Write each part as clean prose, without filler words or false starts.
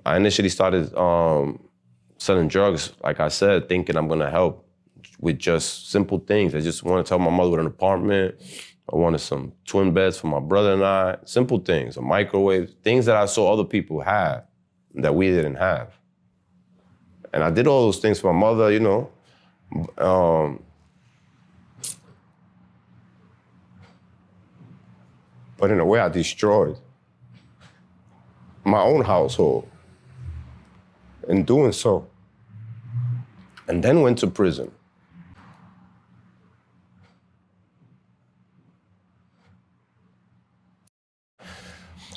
I initially started selling drugs, like I said, thinking I'm gonna help with just simple things. I just wanted to help my mother with an apartment. I wanted some twin beds for my brother and I. Simple things, a microwave, things that I saw other people have that we didn't have. And I did all those things for my mother, you know. But in a way, I destroyed my own household in doing so. And then went to prison.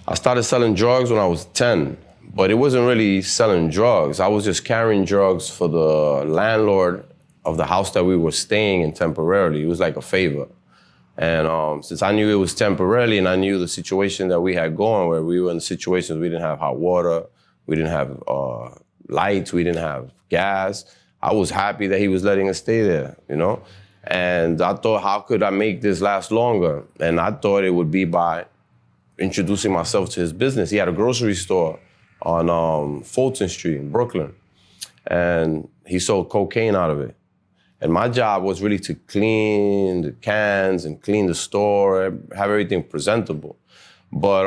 I started selling drugs when I was 10, but it wasn't really selling drugs. I was just carrying drugs for the landlord of the house that we were staying in temporarily. It was like a favor. And since I knew it was temporarily and I knew the situation that we had going, where we were in situations we didn't have hot water, we didn't have lights, we didn't have gas, I was happy that he was letting us stay there, you know? And I thought, how could I make this last longer? And I thought it would be by introducing myself to his business. He had a grocery store on Fulton Street in Brooklyn, and he sold cocaine out of it. And my job was really to clean the cans and clean the store, have everything presentable. But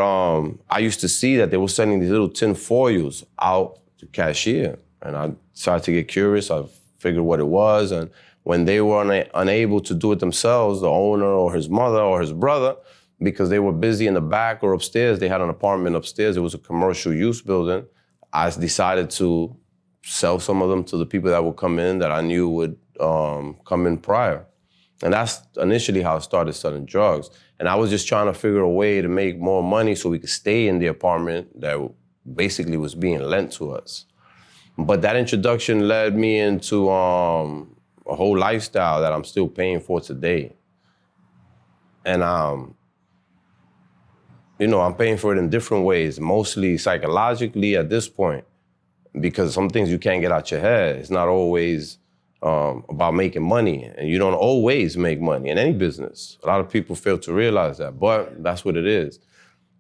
I used to see that they were sending these little tin foils out to cashier. And I started to get curious. I figured what it was. And when they were unable to do it themselves, the owner or his mother or his brother, because they were busy in the back or upstairs, they had an apartment upstairs, it was a commercial use building, I decided to sell some of them to the people that would come in that I knew would come in prior. And that's initially how I started selling drugs. And I was just trying to figure a way to make more money so we could stay in the apartment that basically was being lent to us. But that introduction led me into a whole lifestyle that I'm still paying for today. And you know, I'm paying for it in different ways, mostly psychologically at this point, because some things you can't get out your head. It's not always about making money, and you don't always make money in any business. A lot of people fail to realize that, but that's what it is.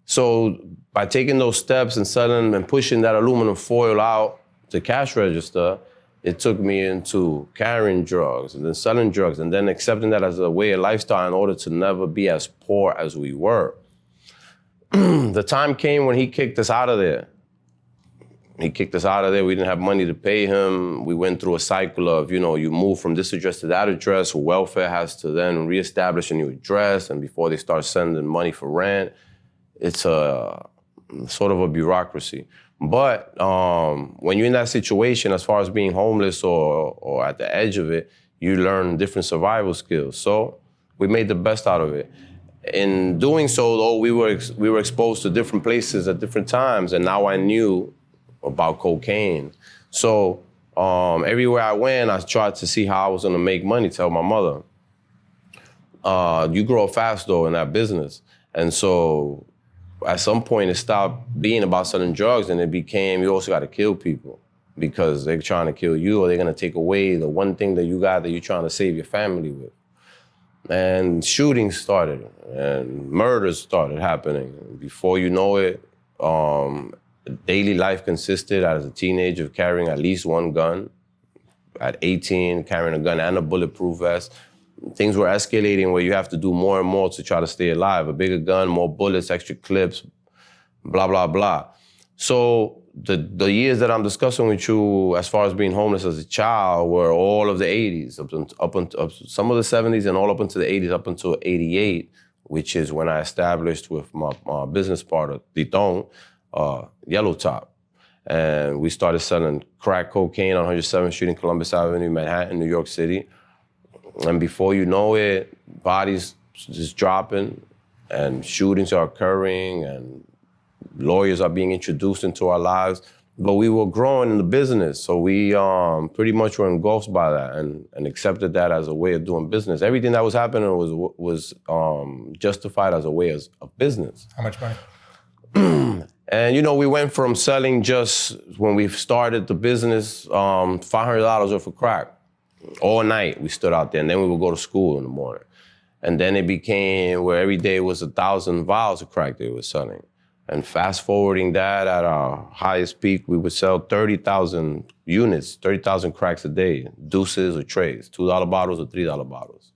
So by taking those steps and selling and pushing that aluminum foil out to cash register, it took me into carrying drugs and then selling drugs and then accepting that as a way of lifestyle in order to never be as poor as we were. The time came when he kicked us out of there. He kicked us out of there. We didn't have money to pay him. We went through a cycle of, you know, you move from this address to that address. Welfare has to then reestablish a new address. And before they start sending money for rent, it's a sort of a bureaucracy. But when you're in that situation, as far as being homeless or at the edge of it, you learn different survival skills. So we made the best out of it. In doing so, though, we were exposed to different places at different times, and now I knew about cocaine. So everywhere I went, I tried to see how I was gonna make money, tell my mother. You grow up fast, though, in that business. And so at some point, it stopped being about selling drugs, and it became, you also gotta kill people because they're trying to kill you, or they're gonna take away the one thing that you got that you're trying to save your family with. And shootings started, and murders started happening. Before you know it, daily life consisted as a teenager of carrying at least one gun. At 18, carrying a gun and a bulletproof vest. Things were escalating where you have to do more and more to try to stay alive. A bigger gun, more bullets, extra clips, blah, blah, blah. So the years that I'm discussing with you as far as being homeless as a child were all of the 80s, up until some of the 70s and all up into the 80s, up until 88, which is when I established with my business partner, Titon, Yellow Top. And we started selling crack cocaine on 107th Street in Columbus Avenue, Manhattan, New York City. And before you know it, bodies just dropping and shootings are occurring and lawyers are being introduced into our lives. But we were growing in the business, so we pretty much were engulfed by that and accepted that as a way of doing business. Everything that was happening was justified as a way of business. How much money? And, you know, we went from selling just, when we started the business, $500 worth of crack. All night we stood out there, and then we would go to school in the morning. And then it became where every day was 1,000 vials of crack they were selling. And fast forwarding that, at our highest peak, we would sell 30,000 units, 30,000 cracks a day, deuces or trays, $2 bottles or $3 bottles.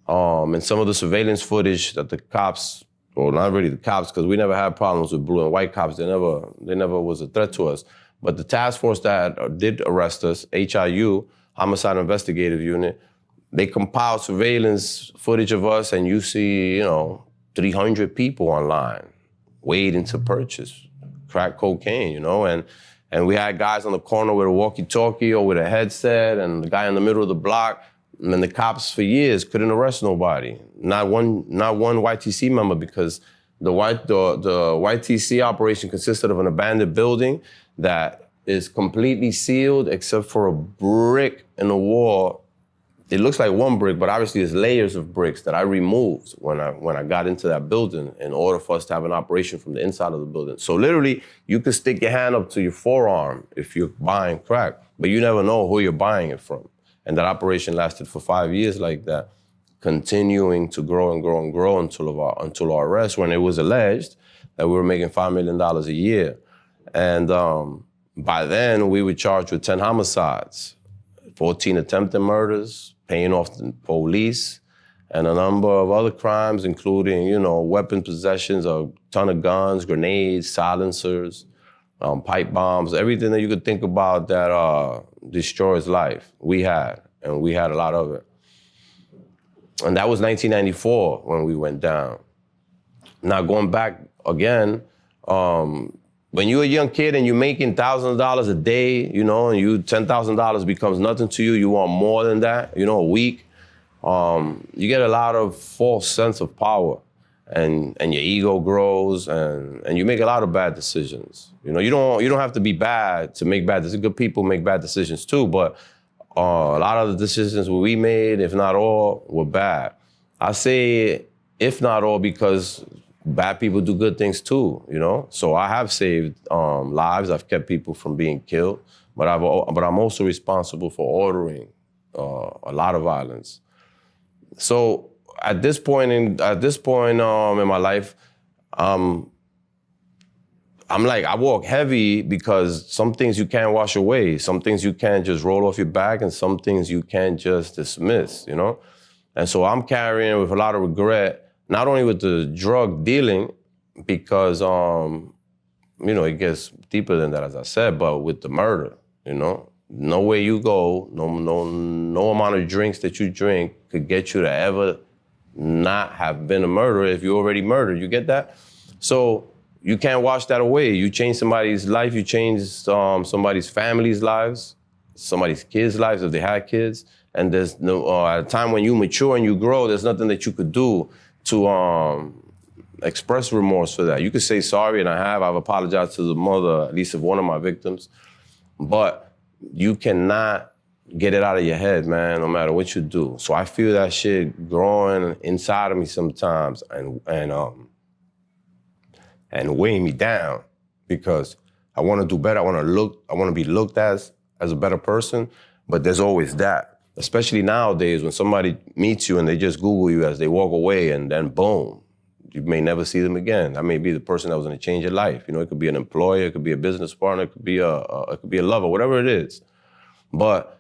And some of the surveillance footage that the cops, well, not really the cops, because we never had problems with blue and white cops. They never was a threat to us. But the task force that did arrest us, HIU, Homicide Investigative Unit, they compiled surveillance footage of us, and you see, 300 people online waiting to purchase crack cocaine, and we had guys on the corner with a walkie-talkie or with a headset, and the guy in the middle of the block, and then the cops for years couldn't arrest nobody. Not one YTC member, because the YTC operation consisted of an abandoned building that is completely sealed except for a brick in the wall. It looks like one brick, but obviously there's layers of bricks that I removed when I got into that building in order for us to have an operation from the inside of the building. So literally, you could stick your hand up to your forearm if you're buying crack, but you never know who you're buying it from. And that operation lasted for 5 years like that, continuing to grow and grow and grow until our arrest, when it was alleged that we were making $5 million a year. And by then, we were charged with 10 homicides, 14 attempted murders, paying off the police, and a number of other crimes, including, weapon possessions, a ton of guns, grenades, silencers, pipe bombs, everything that you could think about that destroys life. We had a lot of it. And that was 1994 when we went down. Now, going back again, when you're a young kid and you're making thousands of dollars a day, and $10,000 becomes nothing to you, you want more than that, a week, you get a lot of false sense of power, and your ego grows, and you make a lot of bad decisions. You don't have to be bad to make bad decisions. Good people make bad decisions too, but a lot of the decisions we made, if not all, were bad. I say if not all because bad people do good things too, So I have saved lives. I've kept people from being killed, but I'm also responsible for ordering a lot of violence. So at this point in my life, I'm like, I walk heavy because some things you can't wash away, some things you can't just roll off your back, and some things you can't just dismiss, And so I'm carrying with a lot of regret, not only with the drug dealing, because, it gets deeper than that, as I said, but with the murder, Nowhere you go, no amount of drinks that you drink could get you to ever not have been a murderer if you already murdered. You get that? So you can't wash that away. You change somebody's life, you change somebody's family's lives, somebody's kids' lives if they had kids, and there's no, at a time when you mature and you grow, there's nothing that you could do to express remorse for that. You could say sorry, and I've apologized to the mother, at least of one of my victims, but you cannot get it out of your head, man, no matter what you do. So I feel that shit growing inside of me sometimes and weighing me down, because I want to do better. I want to be looked at as a better person, but there's always that. Especially nowadays when somebody meets you and they just Google you as they walk away, and then boom, you may never see them again. That may be the person that was going to change your life. It could be an employer, it could be a business partner, it could be a lover, whatever it is. But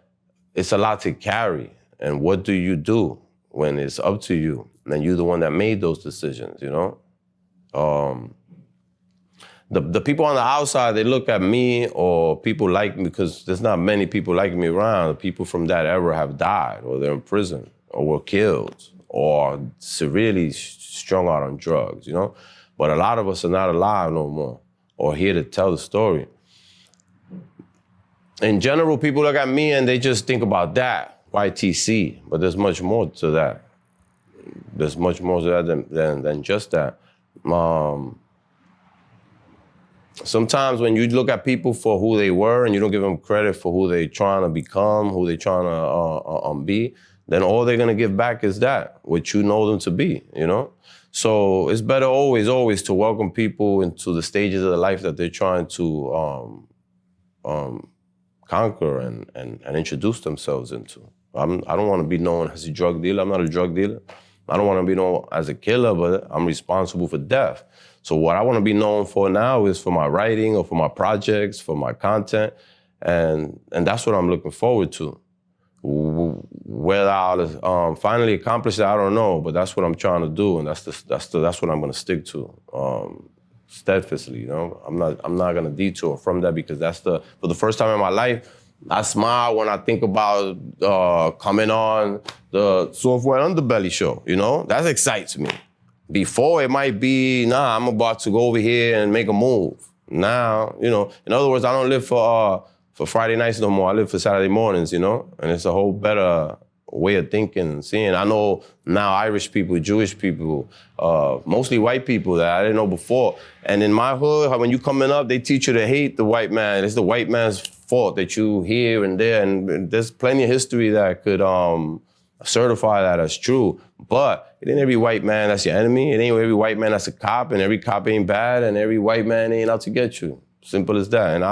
it's a lot to carry. And what do you do when it's up to you? And you're the one that made those decisions, The people on the outside, they look at me, or people like me, because there's not many people like me around. People from that era have died, or they're in prison, or were killed, or severely strung out on drugs, But a lot of us are not alive no more, or here to tell the story. In general, people look at me and they just think about that, YTC, but there's much more to that. There's much more to that than just that. Sometimes when you look at people for who they were and you don't give them credit for who they're trying to become, who they're trying to be, then all they're going to give back is that, what you know them to be, So it's better always to welcome people into the stages of the life that they're trying to conquer and introduce themselves into. I don't want to be known as a drug dealer. I'm not a drug dealer. I don't want to be known as a killer, but I'm responsible for death. So what I want to be known for now is for my writing or for my projects, for my content, and that's what I'm looking forward to. Whether I'll finally accomplish it, I don't know, but that's what I'm trying to do, and that's what I'm going to stick to steadfastly. You know, I'm not going to detour from that, because for the first time in my life, I smile when I think about coming on the White Underbelly show. You know, that excites me. Before, it might be, nah, I'm about to go over here and make a move. Now, you know, in other words, I don't live for Friday nights no more. I live for Saturday mornings, you know? And it's a whole better way of thinking and seeing. I know now Irish people, Jewish people, mostly white people that I didn't know before. And in my hood, when you coming up, they teach you to hate the white man. It's the white man's fault that you here and there. And there's plenty of history that could certify that as true. But it ain't every white man that's your enemy. It ain't every white man that's a cop, and every cop ain't bad, and every white man ain't out to get you. Simple as that. And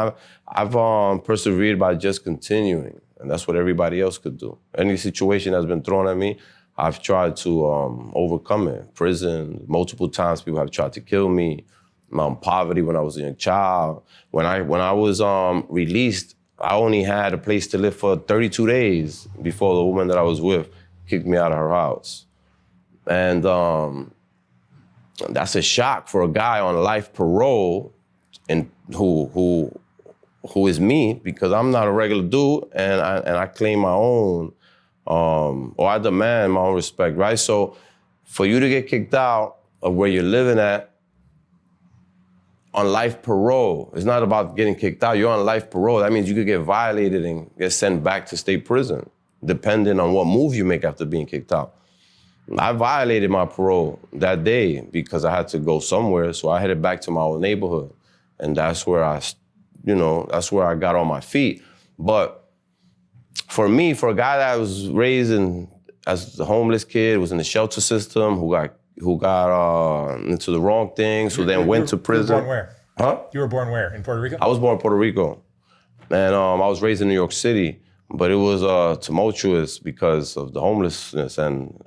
I've persevered by just continuing, and that's what everybody else could do. Any situation that's been thrown at me, I've tried to overcome it. Prison, multiple times people have tried to kill me. Poverty when I was a young child. When I was released, I only had a place to live for 32 days before the woman that I was with kicked me out of her house. And that's a shock for a guy on life parole, and who is me, because I'm not a regular dude, and I claim my own, or I demand my own respect, right? So for you to get kicked out of where you're living at on life parole, it's not about getting kicked out. You're on life parole. That means you could get violated and get sent back to state prison, depending on what move you make after being kicked out. I violated my parole that day because I had to go somewhere, so I headed back to my old neighborhood. And that's where I got on my feet. But for me, for a guy that was raised as a homeless kid, was in the shelter system, who got into the wrong things, who then went to prison. You were born where? Huh? You were born where? In Puerto Rico? I was born in Puerto Rico. And I was raised in New York City. But it was tumultuous because of the homelessness and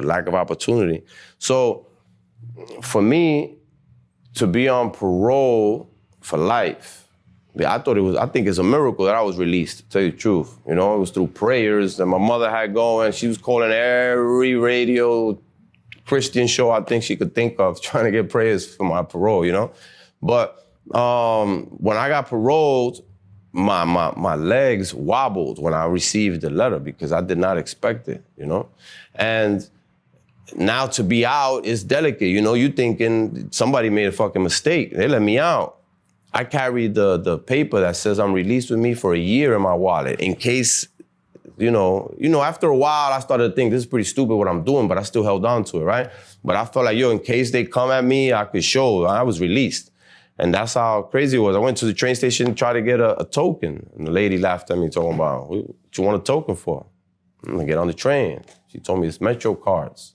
lack of opportunity. So for me, to be on parole for life, I think it's a miracle that I was released, to tell you the truth. You know, it was through prayers that my mother had going. She was calling every radio Christian show I think she could think of, trying to get prayers for my parole, you know? But when I got paroled, my legs wobbled when I received the letter, because I did not expect it, you know? And now to be out is delicate, you know? You thinking somebody made a fucking mistake. They let me out. I carried the paper that says I'm released with me for a year in my wallet, in case, you know, after a while, I started to think this is pretty stupid what I'm doing, but I still held on to it, right? But I felt like, in case they come at me, I could show I was released. And that's how crazy it was. I went to the train station to try to get a token. And the lady laughed at me, talking about, what you want a token for? I'm gonna get on the train. She told me it's Metro cards.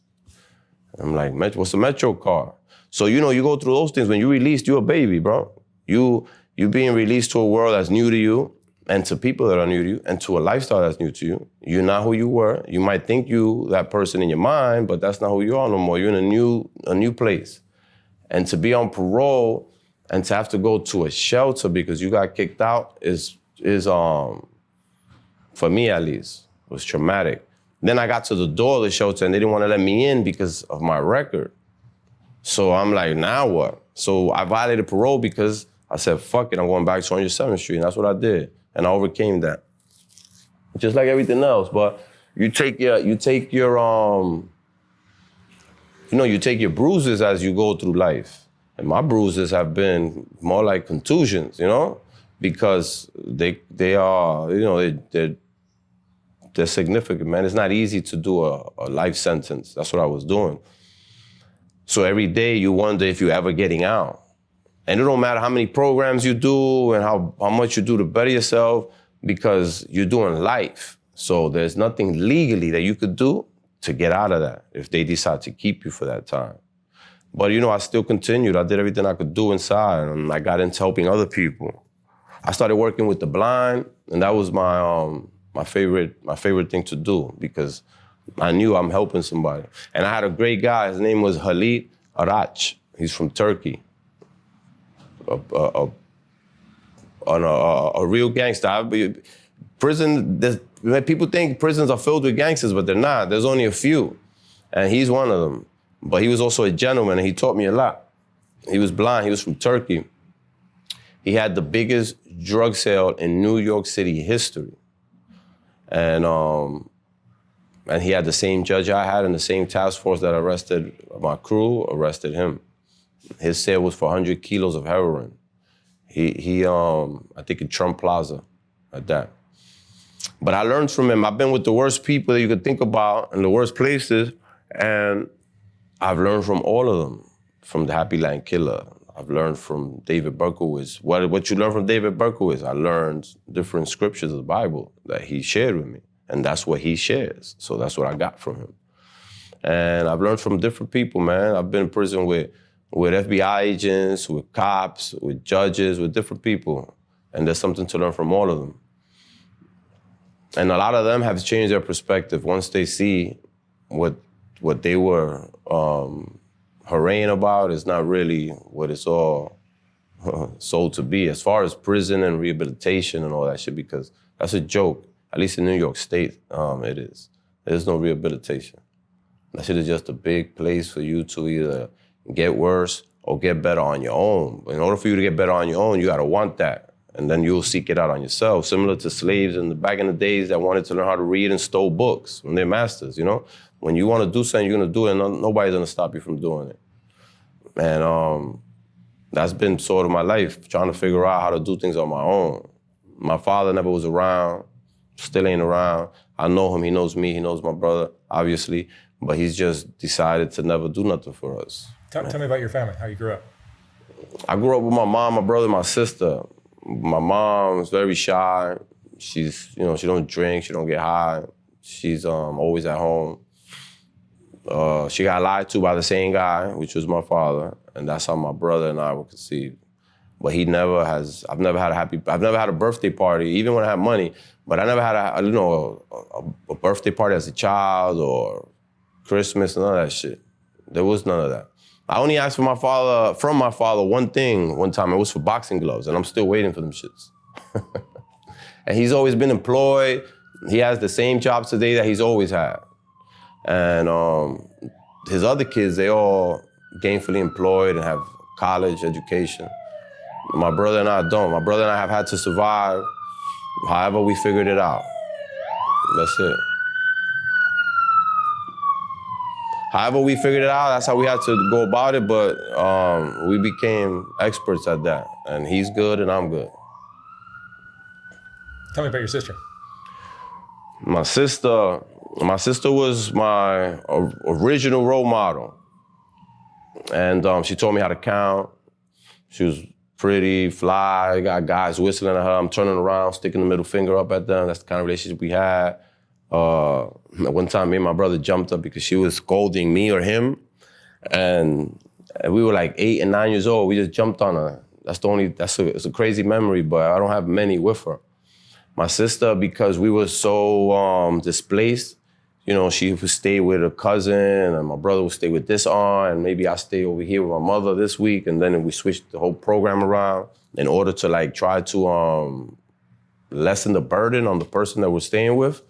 I'm like, what's a Metro card? So, you go through those things. When you're released, you're a baby, bro. You being released to a world that's new to you, and to people that are new to you, and to a lifestyle that's new to you. You're not who you were. You might think you that person in your mind, but that's not who you are no more. You're in a new place. And to be on parole and to have to go to a shelter because you got kicked out is for me at least, was traumatic. Then I got to the door of the shelter and they didn't want to let me in because of my record. So I'm like, now what? So I violated parole because I said, fuck it, I'm going back to 107th Street, and that's what I did. And I overcame that. Just like everything else, but you take your bruises as you go through life. And my bruises have been more like contusions, because they're significant, man. It's not easy to do a life sentence. That's what I was doing. So every day you wonder if you're ever getting out. And it don't matter how many programs you do and how much you do to better yourself, because you're doing life. So there's nothing legally that you could do to get out of that if they decide to keep you for that time. But I still continued. I did everything I could do inside, and I got into helping other people. I started working with the blind, and that was my favorite thing to do, because I knew I'm helping somebody. And I had a great guy. His name was Khalid Arach. He's from Turkey. A real gangster. Prison, people think prisons are filled with gangsters, but they're not. There's only a few. And he's one of them. But he was also a gentleman, and he taught me a lot. He was blind. He was from Turkey. He had the biggest drug sale in New York City history. And he had the same judge I had and the same task force that arrested my crew, arrested him. His sale was for 100 kilos of heroin. He I think in Trump Plaza, at that. But I learned from him. I've been with the worst people that you could think about in the worst places, and I've learned from all of them. From the Happy Land Killer. I've learned from David Berkowitz. What you learn from David Berkowitz? I learned different scriptures of the Bible that he shared with me, and that's what he shares. So that's what I got from him. And I've learned from different people, man. I've been in prison with FBI agents, with cops, with judges, with different people. And there's something to learn from all of them. And a lot of them have changed their perspective once they see what they were haranguing about is not really what it's all sold to be. As far as prison and rehabilitation and all that shit, because that's a joke. At least in New York State, it is. There's no rehabilitation. That shit is just a big place for you to either get worse or get better on your own. But in order for you to get better on your own, you gotta want that. And then you'll seek it out on yourself. Similar to slaves back in the days that wanted to learn how to read and stole books from their masters, you know? When you wanna do something, you're gonna do it, and nobody's gonna stop you from doing it. And that's been sort of my life, trying to figure out how to do things on my own. My father never was around, still ain't around. I know him, he knows me, he knows my brother, obviously, but he's just decided to never do nothing for us. Tell me about your family, how you grew up. I grew up with my mom, my brother, my sister. My mom is very shy. She's, she don't drink, she don't get high. She's always at home. She got lied to by the same guy, which was my father, and that's how my brother and I were conceived. But I've never had a birthday party, even when I had money, but I never had a birthday party as a child or Christmas, none of that shit. There was none of that. I only asked from my father one thing one time. It was for boxing gloves, and I'm still waiting for them shits. And he's always been employed. He has the same job today that he's always had. And his other kids, they all gainfully employed and have college education. My brother and I don't. My brother and I have had to survive. However, we figured it out. That's it. However we figured it out, that's how we had to go about it, but we became experts at that. And he's good and I'm good. Tell me about your sister. My sister was my original role model. And she taught me how to count. She was pretty, fly, got guys whistling at her. I'm turning around, sticking the middle finger up at them. That's the kind of relationship we had. One time, me and my brother jumped up because she was scolding me or him. And we were like 8 and 9 years old. We just jumped on her. It's a crazy memory, but I don't have many with her. My sister, because we were so displaced, she would stay with a cousin, and my brother would stay with this aunt, and maybe I stay over here with my mother this week, and then we switched the whole program around in order to try to lessen the burden on the person that we're staying with.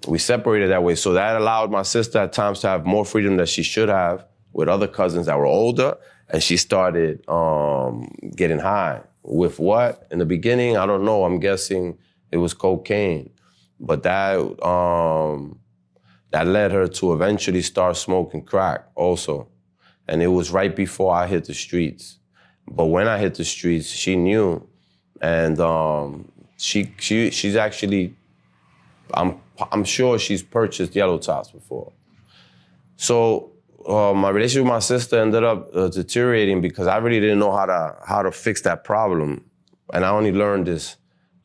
We separated that way, so that allowed my sister at times to have more freedom that she should have with other cousins that were older, and she started getting high. With what? In the beginning, I don't know, I'm guessing it was cocaine, but that led her to eventually start smoking crack also. And it was right before I hit the streets. But when I hit the streets, she knew. And she's actually, I'm sure she's purchased yellow tops before. So my relationship with my sister ended up deteriorating because I really didn't know how to fix that problem. And I only learned this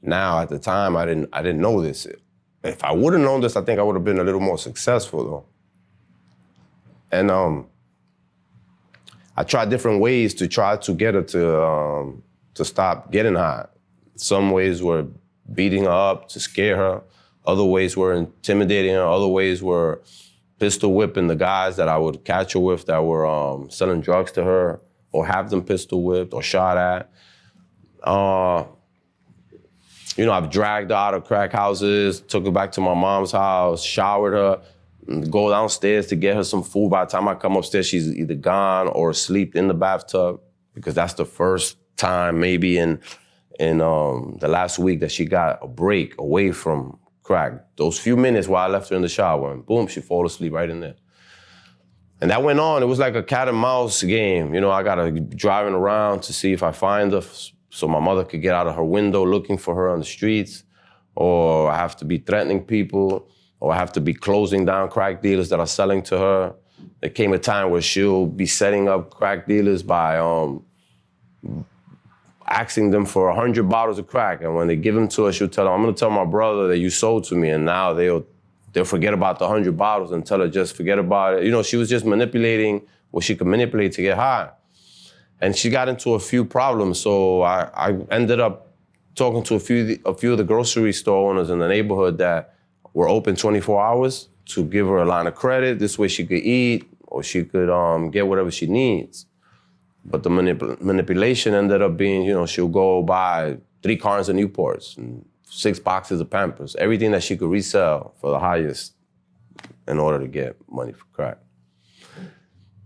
now. At the time, I didn't know this. If I would have known this, I think I would have been a little more successful, though. And I tried different ways to try to get her to stop getting high. Some ways were beating her up to scare her. Other ways were intimidating her. Other ways were pistol whipping the guys that I would catch her with that were selling drugs to her, or have them pistol whipped or shot at. I've dragged her out of crack houses, took her back to my mom's house, showered her, go downstairs to get her some food. By the time I come upstairs, she's either gone or asleep in the bathtub, because that's the first time maybe in the last week that she got a break away from crack. Those few minutes while I left her in the shower, and boom, she fall asleep right in there. And that went on. It was like a cat and mouse game. I got to driving around to see if I find her, so my mother could get out of her window looking for her on the streets, or I have to be threatening people, or I have to be closing down crack dealers that are selling to her. There came a time where she'll be setting up crack dealers by asking them for 100 bottles of crack, and when they give them to her, she'll tell them, I'm gonna tell my brother that you sold to me, and now they'll forget about the 100 bottles and tell her just forget about it. She was just manipulating what she could manipulate to get high. And she got into a few problems, so I ended up talking to a few of the grocery store owners in the neighborhood that were open 24 hours to give her a line of credit. This way she could eat, or she could get whatever she needs. But the manipulation ended up being, she'll go buy 3 cartons of Newports and 6 boxes of Pampers, everything that she could resell for the highest in order to get money for crack.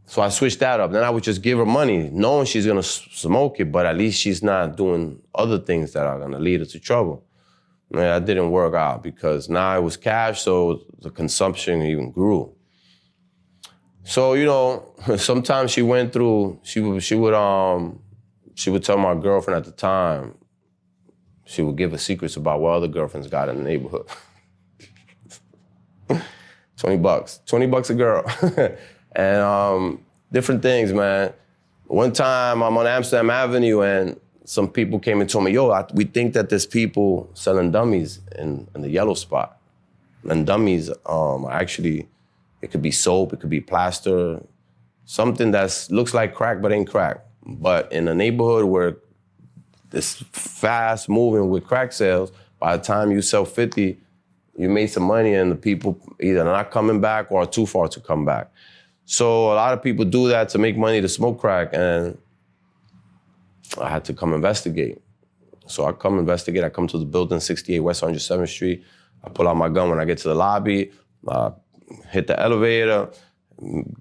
So I switched that up. Then I would just give her money, knowing she's gonna smoke it, but at least she's not doing other things that are gonna lead her to trouble. And that didn't work out, because now it was cash, so the consumption even grew. So, sometimes she went through, she would tell my girlfriend at the time, she would give her secrets about what other girlfriends got in the neighborhood. $20 a girl. And different things, man. One time I'm on Amsterdam Avenue and some people came and told me, we think that there's people selling dummies in the yellow spot. And dummies actually, it could be soap, it could be plaster, something that looks like crack but ain't crack. But in a neighborhood where it's fast moving with crack sales, by the time you sell 50, you made some money and the people either not coming back or are too far to come back. So a lot of people do that to make money to smoke crack, and I had to come investigate. So I come investigate, I come to the building, 68 West 107th Street. I pull out my gun when I get to the lobby, hit the elevator,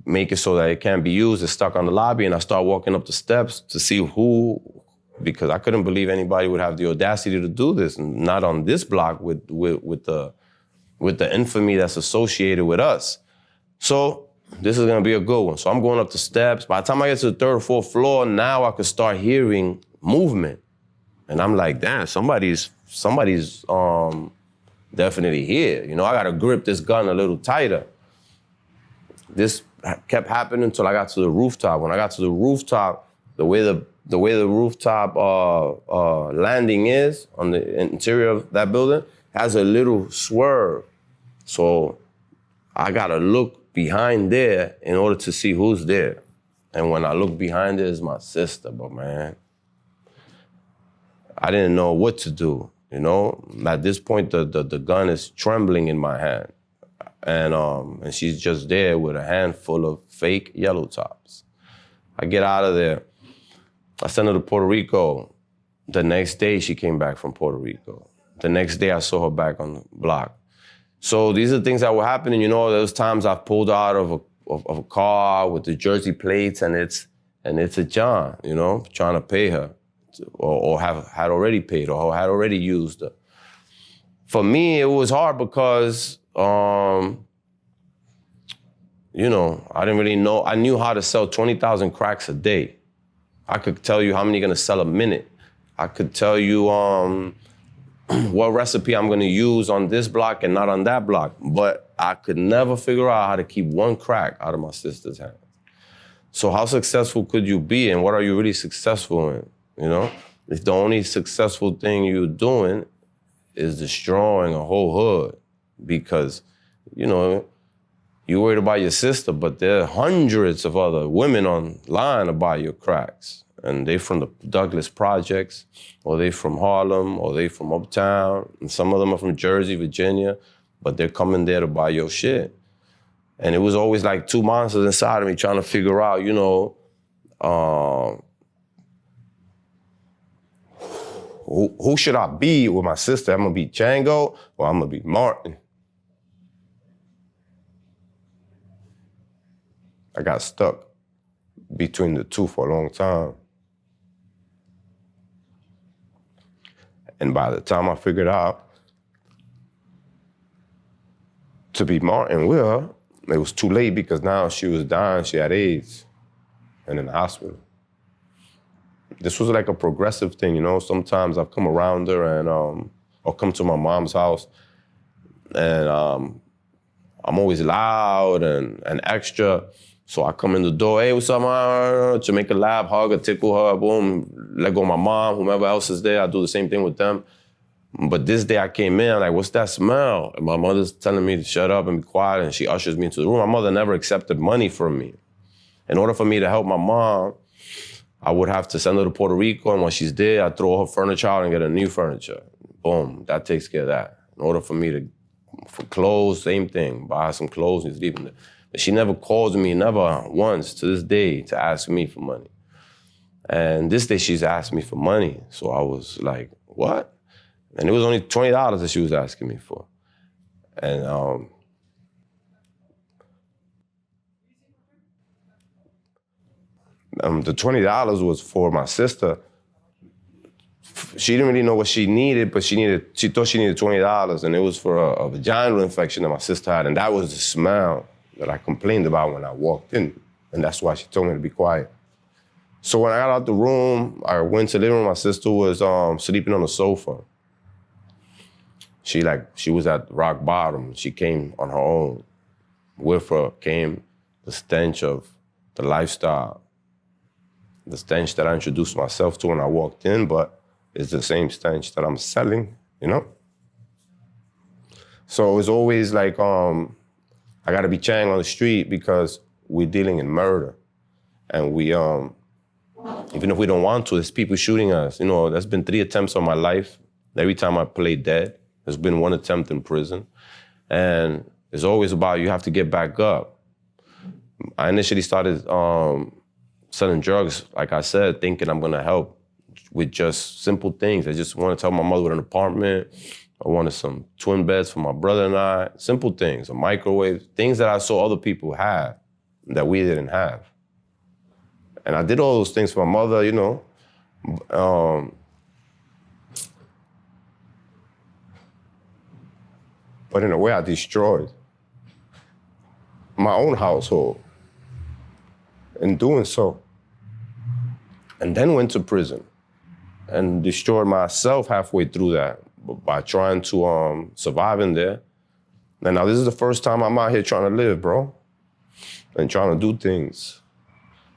make it so that it can't be used, it's stuck on the lobby, and I start walking up the steps to see who, because I couldn't believe anybody would have the audacity to do this, and not on this block with the infamy that's associated with us. So this is gonna be a good one. So I'm going up the steps. By the time I get to the 3rd or 4th floor, now I could start hearing movement. And I'm like, damn, somebody's definitely here. I gotta grip this gun a little tighter. This kept happening until I got to the rooftop. When I got to the rooftop, the way the rooftop landing is on the interior of that building has a little swerve. So I gotta look behind there in order to see who's there. And when I look behind there, it's my sister, but man, I didn't know what to do, At this point, the gun is trembling in my hand. And she's just there with a handful of fake yellow tops. I get out of there. I sent her to Puerto Rico. The next day, she came back from Puerto Rico. The next day, I saw her back on the block. So these are things that were happening. Those times I've pulled out of a car with the Jersey plates, and it's a John, trying to pay her, or had already paid her, or had already used her. For me, it was hard because, I didn't really know. I knew how to sell 20,000 cracks a day. I could tell you how many gonna sell a minute. I could tell you what recipe I'm gonna use on this block and not on that block. But I could never figure out how to keep one crack out of my sister's hands. So how successful could you be, and what are you really successful in, If the only successful thing you're doing is destroying a whole hood because, you're worried about your sister, but there are hundreds of other women online to buy your cracks. And they from the Douglas Projects, or they from Harlem, or they from Uptown, and some of them are from Jersey, Virginia, but they're coming there to buy your shit. And it was always like two monsters inside of me trying to figure out, who should I be with my sister? I'm gonna be Chango or I'm gonna be Martin? I got stuck between the two for a long time. And by the time I figured out to be Martin with her, it was too late because now she was dying, she had AIDS and in the hospital. This was like a progressive thing, Sometimes I've come around her and, or come to my mom's house and I'm always loud and extra. So I come in the door, hey, what's up, man? Jamaica lab, hug her, tickle her, boom, let go of my mom, whomever else is there, I do the same thing with them. But this day I came in, I'm like, what's that smell? And my mother's telling me to shut up and be quiet, and she ushers me into the room. My mother never accepted money from me. In order for me to help my mom, I would have to send her to Puerto Rico, and when she's there, I throw her furniture out and get her new furniture. Boom, that takes care of that. In order for me for clothes, same thing, buy her some clothes and leave them there. But she never calls me, never once to this day, to ask me for money. And this day she's asked me for money. So I was like, what? And it was only $20 that she was asking me for. And the $20 was for my sister. She didn't really know what she needed, but she thought she needed $20, and it was for a vaginal infection that my sister had, and that was the smell that I complained about when I walked in, and that's why she told me to be quiet. So when I got out the room, I went to the living room. My sister was sleeping on the sofa. She was at rock bottom. She came on her own. With her came the stench of the lifestyle, the stench that I introduced myself to when I walked in, but it's the same stench that I'm selling, So it was always like, I gotta be Chang on the street because we're dealing in murder. And we, even if we don't want to, there's people shooting us. There's been 3 attempts on my life. Every time I play dead, there's been 1 attempt in prison. And it's always about you have to get back up. I initially started selling drugs, like I said, thinking I'm gonna help with just simple things. I just wanted to help my mother with an apartment. I wanted some twin beds for my brother and I. Simple things, a microwave, things that I saw other people have that we didn't have. And I did all those things for my mother, But in a way, I destroyed my own household in doing so. And then went to prison and destroyed myself halfway through that by trying to survive in there. And now this is the first time I'm out here trying to live, bro, and trying to do things.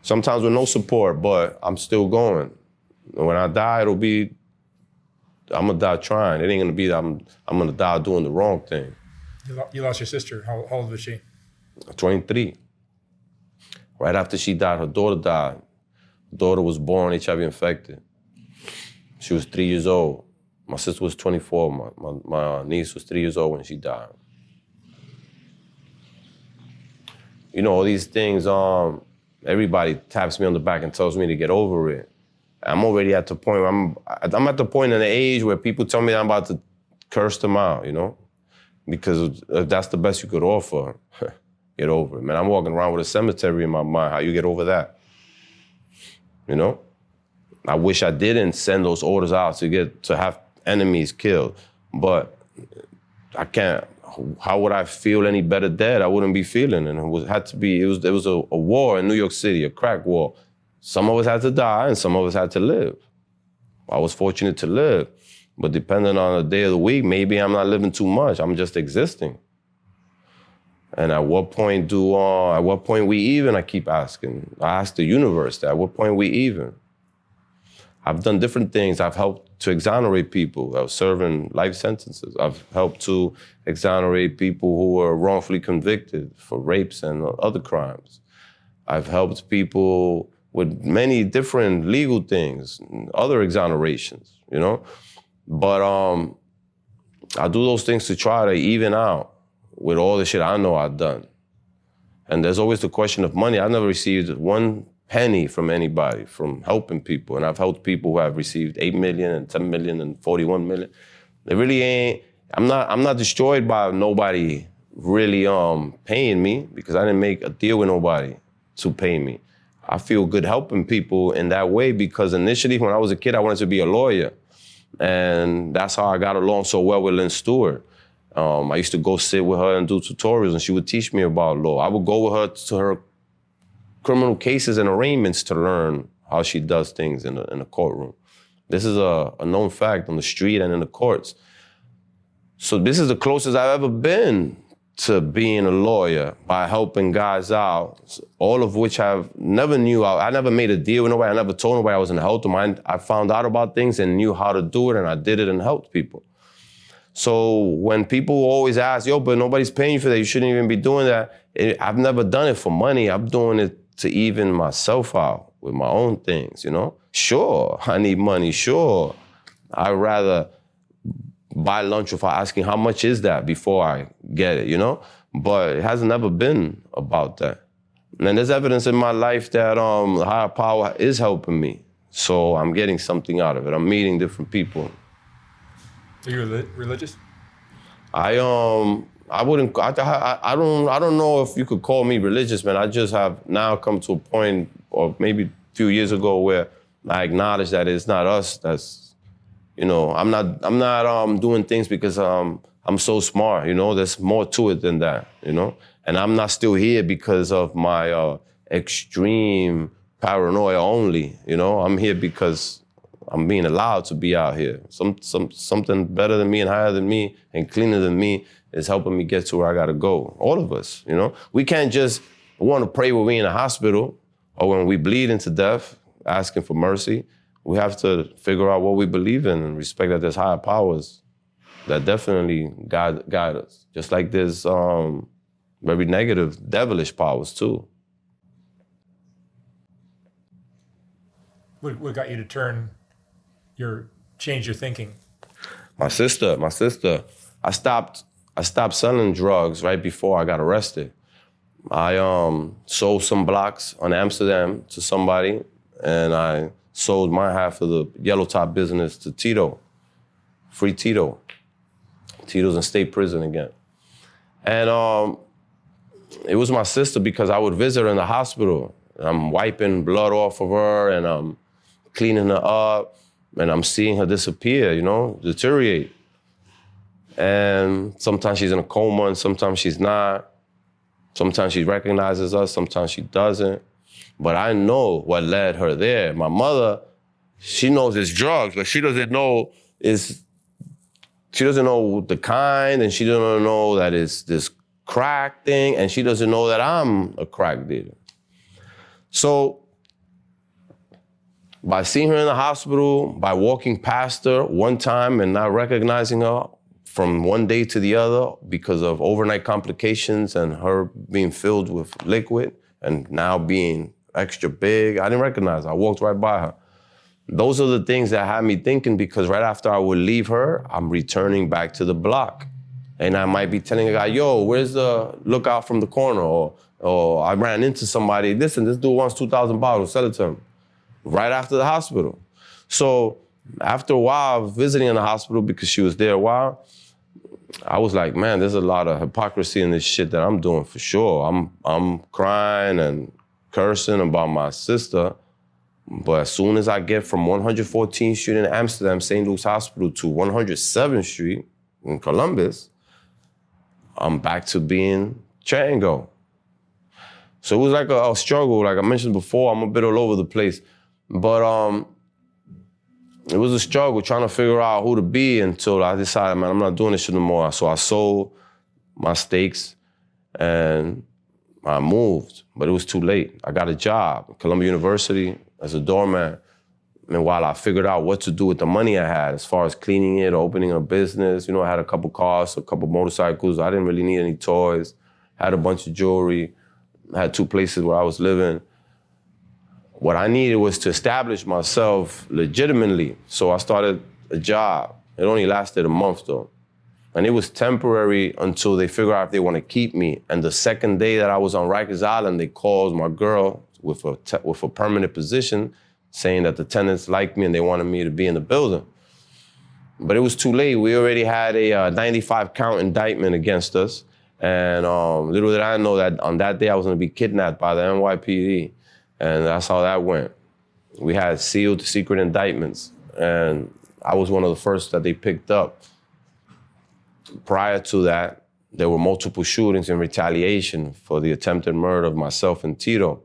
Sometimes with no support, but I'm still going. And when I die, I'm gonna die trying. It ain't gonna be that I'm gonna die doing the wrong thing. You lost your sister. How old was she? 23. Right after she died, her daughter died. Her daughter was born HIV infected. She was 3 years old. My sister was 24. My niece was 3 years old when she died. All these things, everybody taps me on the back and tells me to get over it. I'm already at the point where I'm at the point in the age where people tell me I'm about to curse them out, Because if that's the best you could offer, get over it. Man, I'm walking around with a cemetery in my mind. How you get over that? I wish I didn't send those orders out to have enemies killed, but I can't. How would I feel any better dead? I wouldn't be feeling, and there was a war in New York City, a crack war. Some of us had to die, and some of us had to live. I was fortunate to live, but depending on the day of the week, maybe I'm not living too much. I'm just existing. And at what point we even? I keep asking. I ask the universe that. At what point we even? I've done different things. I've helped to exonerate people. I was serving life sentences. I've helped to exonerate people who were wrongfully convicted for rapes and other crimes. I've helped people with many different legal things, other exonerations, But I do those things to try to even out with all the shit I know I've done. And there's always the question of money. I've never received one penny from anybody from helping people. And I've helped people who have received 8 million and 10 million and 41 million. It really ain't, I'm not destroyed by nobody really paying me, because I didn't make a deal with nobody to pay me. I feel good helping people in that way, because initially when I was a kid, I wanted to be a lawyer. And that's how I got along so well with Lynn Stewart. I used to go sit with her and do tutorials, and she would teach me about law. I would go with her to her criminal cases and arraignments to learn how she does things in the courtroom. This is a known fact on the street and in the courts. So this is the closest I've ever been to being a lawyer, by helping guys out, all of which I never knew. I never made a deal with nobody. I never told nobody I was in the health room. I found out about things and knew how to do it, and I did it and helped people. So when people always ask, yo, but nobody's paying you for that, you shouldn't even be doing that. I've never done it for money. I'm doing it to even myself out with my own things, you know? Sure, I need money, sure. I'd rather buy lunch without asking how much is that before I get it, you know? But it hasn't ever been about that. And there's evidence in my life that higher power is helping me. So I'm getting something out of it. I'm meeting different people. Are you religious? I don't know if you could call me religious, man. I just have now come to a point, or maybe a few years ago, where I acknowledge that it's not us that's, you know, I'm not doing things because I'm so smart, you know. There's more to it than that, you know. And I'm not still here because of my extreme paranoia only, you know. I'm here because I'm being allowed to be out here. Something better than me and higher than me and cleaner than me is helping me get to where I gotta go. All of us, you know. We can't just want to pray when we're in a hospital or when we bleeding to death, asking for mercy. We have to figure out what we believe in and respect that there's higher powers that definitely guide us. Just like there's very negative, devilish powers too. What got you to change your thinking? My sister. I stopped selling drugs right before I got arrested. I sold some blocks on Amsterdam to somebody, and I sold my half of the yellow top business to Tito, free Tito. Tito's in state prison again. And it was my sister, because I would visit her in the hospital. I'm wiping blood off of her, and I'm cleaning her up, and I'm seeing her disappear, you know, deteriorate. And sometimes she's in a coma, and sometimes she's not. Sometimes she recognizes us, sometimes she doesn't. But I know what led her there. My mother, she knows it's drugs, but she doesn't know the kind, and she doesn't know that it's this crack thing, and she doesn't know that I'm a crack dealer. So by seeing her in the hospital, by walking past her one time and not recognizing her from one day to the other because of overnight complications and her being filled with liquid and now being extra big, I didn't recognize her. I walked right by her. Those are the things that had me thinking, because right after I would leave her, I'm returning back to the block. And I might be telling a guy, yo, where's the lookout from the corner? Or I ran into somebody, listen, this dude wants 2,000 bottles, sell it to him. Right after the hospital. So after a while, visiting in the hospital, because she was there a while, I was like, man, there's a lot of hypocrisy in this shit that I'm doing for sure. I'm crying and cursing about my sister, but as soon as I get from 114th Street in Amsterdam, St. Luke's Hospital, to 107th Street in Columbus, I'm back to being Chango. So it was like a struggle. Like I mentioned before, I'm a bit all over the place. But it was a struggle trying to figure out who to be until I decided, man, I'm not doing this shit no more. So I sold my stakes and I moved, but it was too late. I got a job at Columbia University as a doorman. And while I figured out what to do with the money I had, as far as cleaning it, opening a business, you know, I had a couple cars, a couple motorcycles. I didn't really need any toys. I had a bunch of jewelry. I had 2 places where I was living. What I needed was to establish myself legitimately. So I started a job. It only lasted a month though. And it was temporary until they figure out if they want to keep me. And the second day that I was on Rikers Island, they called my girl with a permanent position saying that the tenants liked me and they wanted me to be in the building. But it was too late. We already had a 95 count indictment against us. And little did I know that on that day I was gonna be kidnapped by the NYPD. And that's how that went. We had sealed secret indictments. And I was one of the first that they picked up. Prior to that, there were multiple shootings in retaliation for the attempted murder of myself and Tito,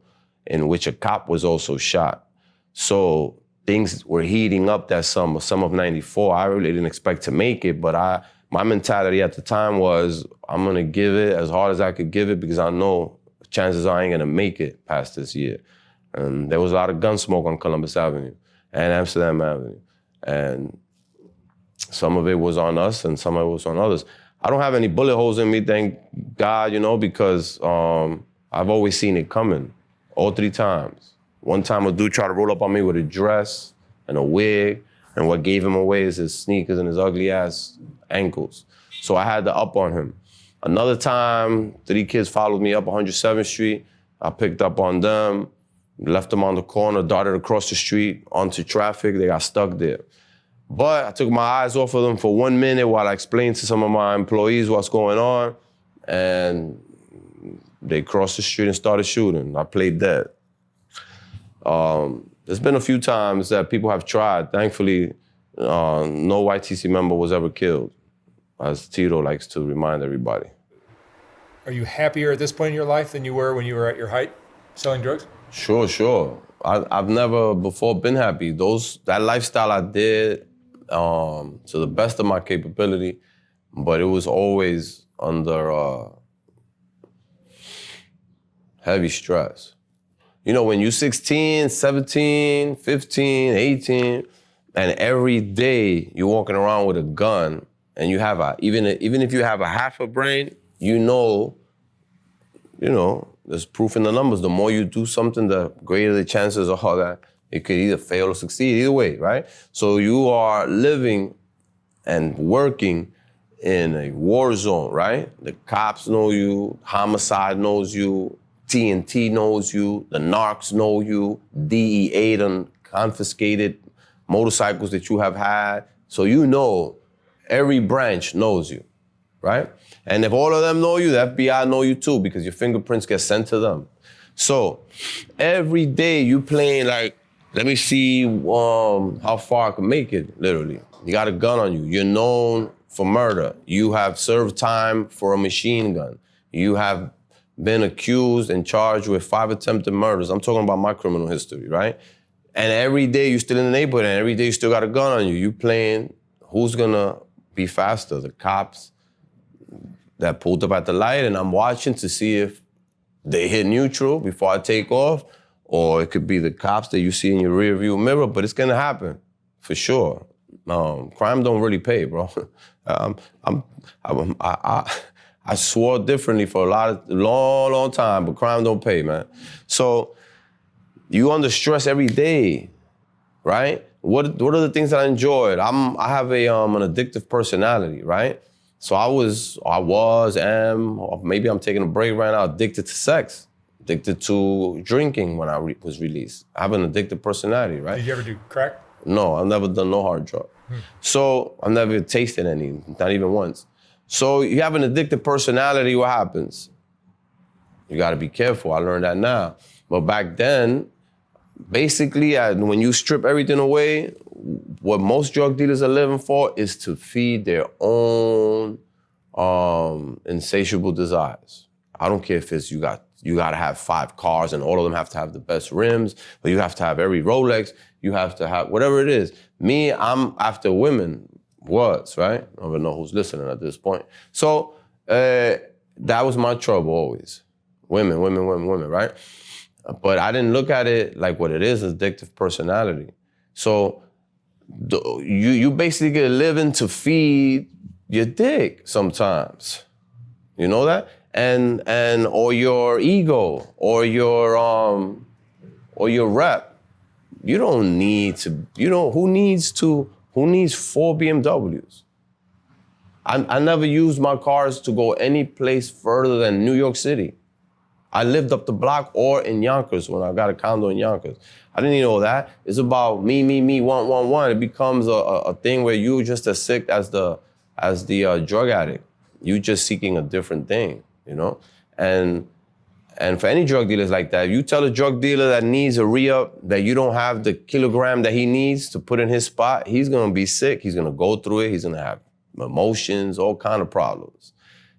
in which a cop was also shot. So things were heating up that summer of '94. I really didn't expect to make it, but my mentality at the time was, I'm gonna give it as hard as I could give it because I know chances are I ain't gonna make it past this year. And there was a lot of gun smoke on Columbus Avenue and Amsterdam Avenue. And some of it was on us and some of it was on others. I don't have any bullet holes in me, thank God, because I've always seen it coming, all 3 times. One time a dude tried to roll up on me with a dress and a wig, and what gave him away is his sneakers and his ugly ass ankles. So I had to up on him. Another time, 3 kids followed me up 107th Street. I picked up on them, left them on the corner, darted across the street onto traffic. They got stuck there. But I took my eyes off of them for 1 minute while I explained to some of my employees what's going on, and they crossed the street and started shooting. I played dead. There's been a few times that people have tried. Thankfully, no YTC member was ever killed, as Tito likes to remind everybody. Are you happier at this point in your life than you were when you were at your height selling drugs? Sure. I've never before been happy. That lifestyle I did to the best of my capability, but it was always under heavy stress. When you're 16, 17, 15, 18, and every day you're walking around with a gun and you have even if you have a half a brain, there's proof in the numbers. The more you do something, the greater the chances are that it could either fail or succeed, either way, right? So you are living and working in a war zone, right? The cops know you, homicide knows you, TNT knows you, the narcs know you, DEA done confiscated motorcycles that you have had. So every branch knows you, right? And if all of them know you, the FBI know you too, because your fingerprints get sent to them. So every day you playing like, let me see how far I can make it, literally. You got a gun on you. You're known for murder. You have served time for a machine gun. You have been accused and charged with 5 attempted murders. I'm talking about my criminal history, right? And every day you're still in the neighborhood, and every day you still got a gun on you. You playing who's gonna be faster, the cops that pulled up at the light, and I'm watching to see if they hit neutral before I take off, or it could be the cops that you see in your rear view mirror, but it's gonna happen, for sure. Crime don't really pay, bro. I swore differently for a long time, but crime don't pay, man. So you under stress every day, right? What are the things that I enjoyed? I have an addictive personality, right? So I am, or maybe I'm taking a break right now, addicted to sex, addicted to drinking when I was released. I have an addictive personality, right? Did you ever do crack? No, I've never done no hard drug. So I've never tasted any, not even once. So you have an addictive personality, what happens? You gotta be careful, I learned that now. But back then, basically, when you strip everything away, what most drug dealers are living for is to feed their own insatiable desires. I don't care if it's you gotta have 5 cars and all of them have to have the best rims, or you have to have every Rolex, you have to have whatever it is. Me, I'm after women, right? I don't even know who's listening at this point. So that was my trouble always. Women, right? But I didn't look at it like what it is, addictive personality. So you basically living to feed your dick sometimes. You know that? And or your ego or your rep. You don't need to, who needs 4 BMWs? I never used my cars to go any place further than New York City. I lived up the block or in Yonkers when I got a condo in Yonkers. I didn't need all that. It's about me, want. It becomes a thing where you're just as sick as the drug addict. You're just seeking a different thing, you know? And for any drug dealers like that, you tell a drug dealer that needs a re-up that you don't have the kilogram that he needs to put in his spot, he's gonna be sick, he's gonna go through it, he's gonna have emotions, all kind of problems.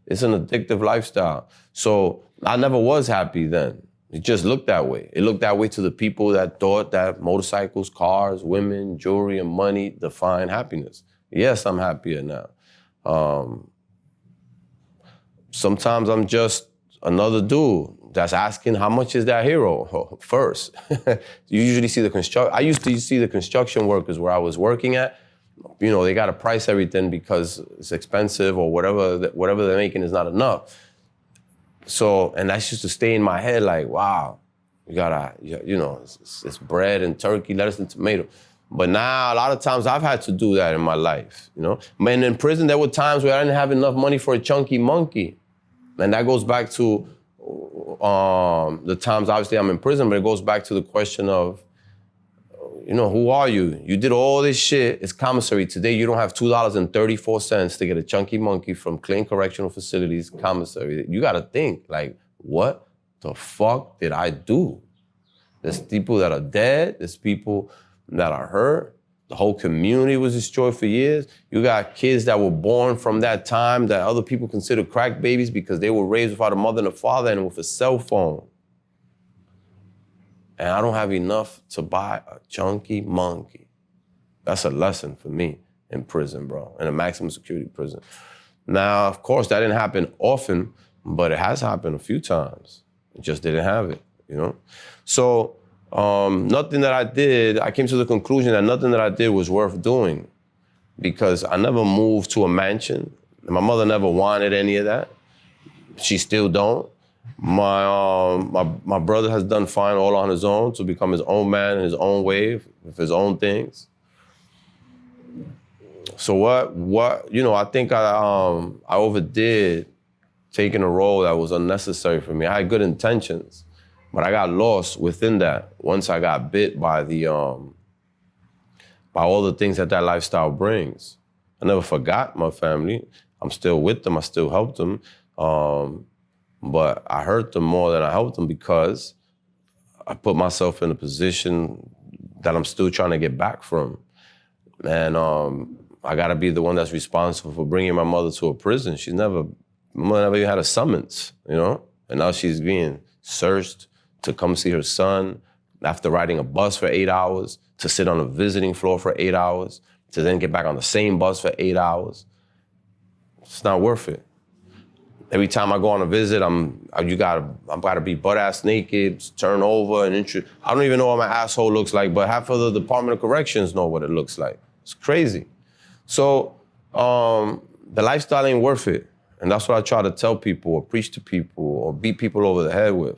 It's an addictive lifestyle. So I never was happy then. It just looked that way. It looked that way to the people that thought that motorcycles, cars, women, jewelry, and money define happiness. Yes, I'm happier now. Sometimes I'm just another dude that's asking how much is that hero first. You usually see I used to see the construction workers where I was working at. You know, they got to price everything because it's expensive or whatever they're making is not enough. So, and that used to stay in my head like, wow, you gotta, you know, it's bread and turkey, lettuce and tomato. But now, a lot of times I've had to do that in my life, you know? And in prison, there were times where I didn't have enough money for a chunky monkey. And that goes back to the times, obviously, I'm in prison, but it goes back to the question of, you know, who are you? You did all this shit. It's commissary. Today, you don't have $2.34 to get a chunky monkey from Clinton Correctional Facilities commissary. You got to think, like, what the fuck did I do? There's people that are dead. There's people that are hurt. The whole community was destroyed for years. You got kids that were born from that time that other people consider crack babies because they were raised without a mother and a father and with a cell phone. And I don't have enough to buy a chunky monkey. That's a lesson for me in prison, bro, in a maximum security prison. Now, of course, that didn't happen often, but it has happened a few times. I just didn't have it, you know? So nothing that I did, I came to the conclusion that nothing that I did was worth doing because I never moved to a mansion. My mother never wanted any of that. She still don't. My brother has done fine all on his own to become his own man in his own way, with his own things. So what you know, I think I overdid taking a role that was unnecessary for me. I had good intentions, but I got lost within that once I got bit by by all the things that lifestyle brings. I never forgot my family. I'm still with them. I still help them. But I hurt them more than I helped them because I put myself in a position that I'm still trying to get back from. And I gotta be the one that's responsible for bringing my mother to a prison. My mother never even had a summons, you know? And now she's being searched to come see her son after riding a bus for 8 hours, to sit on a visiting floor for 8 hours, to then get back on the same bus for 8 hours. It's not worth it. Every time I go on a visit, I'm gotta be butt-ass naked, turn over, and I don't even know what my asshole looks like, but half of the Department of Corrections know what it looks like. It's crazy. So the lifestyle ain't worth it. And that's what I try to tell people or preach to people or beat people over the head with.